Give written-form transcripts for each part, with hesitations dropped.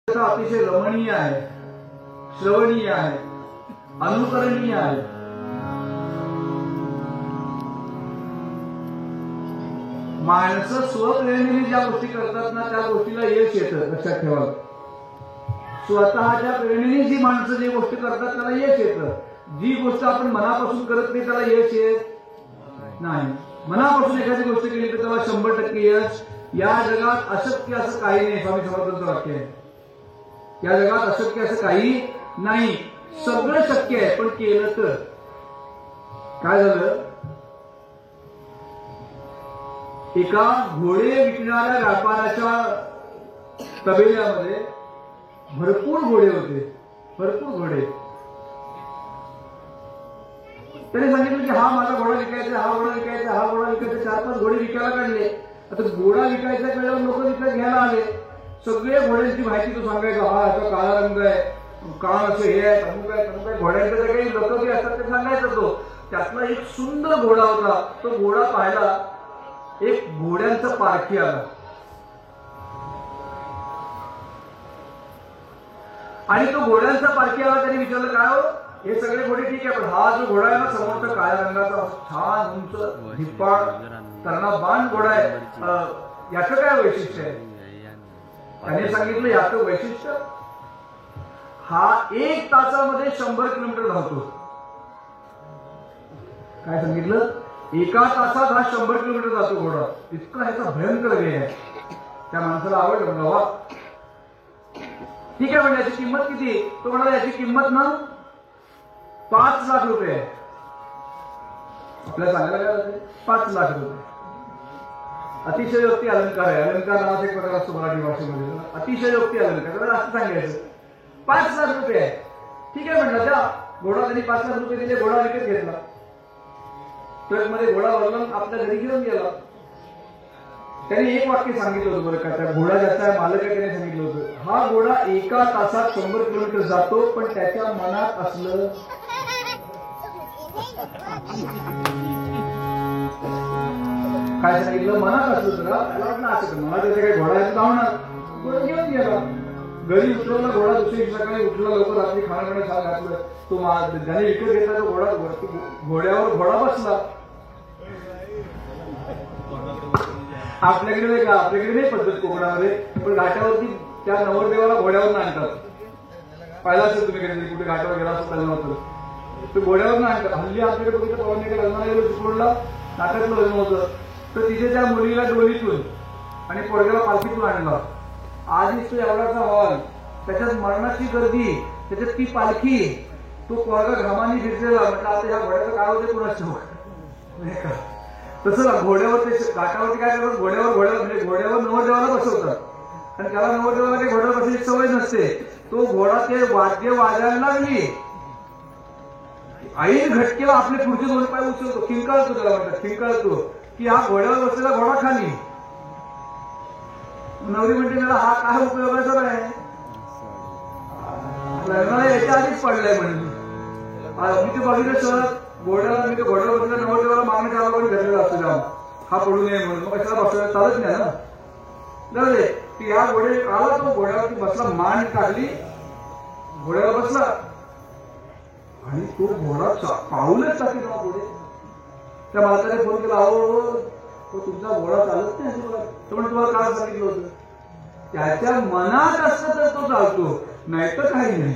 अतिशय रमणीय आहे, श्रवणीय आहे, अनुकरणीय आहे. माणसं स्वप्रेरणेने ज्या गोष्टी करतात ना त्या गोष्टीला यश येतं. लक्षात ठेवा, स्वतःच्या प्रेरणेने जी माणसं जी गोष्टी करतात त्याला यश येतं. जी गोष्ट आपण मनापासून करत नाही त्याला यश येत नाही. मनापासून एखादी गोष्ट केली तर त्याला 100% यश. या जगात अशक्य असं काही नाही. स्वामी समर्थांचं वाक्य आहे, या जगात अशक्य असं काही नाही, सगळं शक्य आहे. पण केलं तर काय झालं, एका घोडे विकणाऱ्या व्यापाराच्या तबेल्यामध्ये भरपूर घोडे होते, भरपूर घोडे. त्याने सांगितलं की हा माझा घोडा विकायचा, हा घोडा विकायचा, हा घोडा विकायचा. 4-5 घोडे विकायला काढले. आता घोडा विकायचा कळल्यावर लोक विकत घ्यायला आले. सगळे घोड्यांची माहिती तो सांगायचा, हा याचा काळा रंग आहे, कान असं हे आहे, तमुक आहे, तमुक आहे. घोड्यांचे जे काही लोक जे असतात ते सांगायचं. तो त्यातला एक सुंदर घोडा होता. तो घोडा पाहिला, एक घोड्यांचा पारखी आला आणि तो घोड्यांचा पारखी आला. त्याने विचारलं, काय हो हे सगळे घोडे ठीक आहे, पण हा जो घोडा आहे ना समोरचा काळ्या रंगाचा छान उंच धिप्पाड तरणा बाण घोडा आहे, याचं काय वैशिष्ट्य आहे? त्याने सांगितलं, याचं वैशिष्ट्य हा 1 तासामध्ये 100 किलोमीटर धावतो. काय सांगितलं? 1 तासात हा 100 किलोमीटर जातो घोडा. इतका ह्याचा भयंकर वेग आहे. त्या माणसाला आवडलं. बाबा ठीक आहे, म्हणजे याची किंमत किती? तो म्हणाला, याची किंमत ना 5 लाख रुपये आहे. आपल्याला सांगायला काय जाते? 5 लाख रुपये. अतिशयोक्ती अलंकार आहे. अलंकार नावाचा एक प्रकार असतो मराठी भाषेमध्ये. अतिशयोक्ती अलंकार असं सांगायचं. 5 लाख रुपये आहे. ठीक आहे म्हटलं, त्या घोडा त्यांनी 5 लाख रुपये दिले. घोडा विकत घेतला. ट्रकमध्ये घोडा भरला, आपल्या घरी घेऊन गेला. त्याने एक वाक्य सांगितलं होतं बरं का, त्या घोडा ज्याचा आहे मालक आहे त्याने सांगितलं होतं, हा घोडा 1 तासात 100 किलोमीटर जातो, पण त्याच्या मनात असलं काय सांगितलं? मनात असलं तर त्याला वाटलं असं मला त्याच्या काही घोडा आहे धावणार. घोडा घेऊन गेला. घरी उठवला घोडा. दुसरी सकाळी उठला लवकर, रात्री खाण्यापिण्यात छान घातलं. तो ज्याने विकत घेतला तो घोड्यावर घोडा बसला. आपल्याकडे वेगळा, आपल्याकडे नाही पद्धत कोकणामध्ये, पण घाटावरती त्या नवरदेवाला घोड्यावर आणतात. पाहिला असेल तुम्ही कधी कुठे घाटावर गेला असं चाललं होतं, तो घोड्यावर आणतात. हल्ली आपल्याकडे बघितलं, पवनीकडे लग्नाला गेलो चिपळूणला, नाटकलं लग्न होतं, तर तिथे त्या मुलीला डोलीतून आणि पोरग्याला पालखीतून आणला. आधीच तो एवढाचा हॉल, त्याच्यात मरणाची गर्दी, त्याच्यात ती पालखी, तो पोरगा घामानी भिजलेला. म्हटलं आता ह्या घोड्याचं काय होते कुणाच नाही का. तसं घोड्यावर ते घाटावरती काय करतात, घोड्यावर म्हणजे घोड्यावर नवरदेवाला बसवतात. आणि त्याला नवरदेवाला काही घोड्यावर बसायची सवय नसते. तो घोडा ते वाद्य वाजायला लागली, ऐन घटकेला आपले पुढचे 2 पाय उचलतो, किंकाळतो, त्याला म्हणतात किंकाळतो, की हा घोड्यावर बसलेला घोडा खाली. नवरी म्हणते, मला हा काय उपयोगाचा नाही, लग्नाला याच्या आधीच पडलाय म्हणजे. मी ते बघितलं सहज घोड्याला, मी ते घोड्यावर बसल्या नवरदेवाला मागणी करायला पण घरलेला असतो जाऊन, हा पडू नये म्हणून. मग कशाला बसवायला चालत नाही ना. जाऊ की या घोडे आला, तो घोड्यावरती बसला, मान टाकली, घोड्यावर बसला आणि तो घोडा पाऊलच टाकली तेव्हा घोडे. त्या मालकाने फोन केला, अहो तो तुमचा घोडा चालत नाही असं. तो म्हणजे तुम्हाला काय सांगितलं होतं? त्याच्या मनात असतं तर तो चालतो, नाहीतर काही नाही.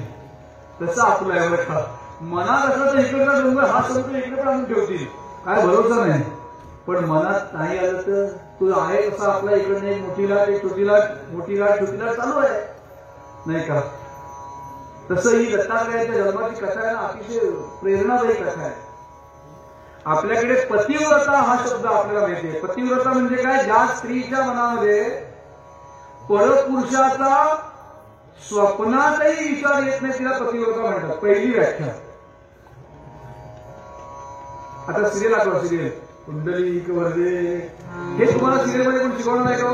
तसं आपलं आहे बरं का. मनात असलं तर इकडचा डोंगर हा समुद्र इकडे पण आणून ठेवतील, काय भरोसा नाही. पण मनात नाही आलं तर तो आहे तसा आपला इकडे नाही, मोठी लाट एक छोटी लाट, मोठी लाट छोटी लाट चालू आहे नाही का. तसं ही दत्तात्रयाच्या जन्माची कथा आहे ना, अतिशय प्रेरणादायी कथा आहे. आपल्याकडे पतिव्रता हा शब्द आपल्याला माहिती आहे. पतिव्रता म्हणजे काय? ज्या स्त्रीच्या मनामध्ये परपुरुषाचा स्वप्नातही विचार येत नाही तिला पतिव्रता म्हणतात. पहिली व्याख्या. आता सिरियल आठवा, सिरियल कुंडलिक वरदे, हे तुम्हाला सिरियल मध्ये कोण शिकवणार नाही का?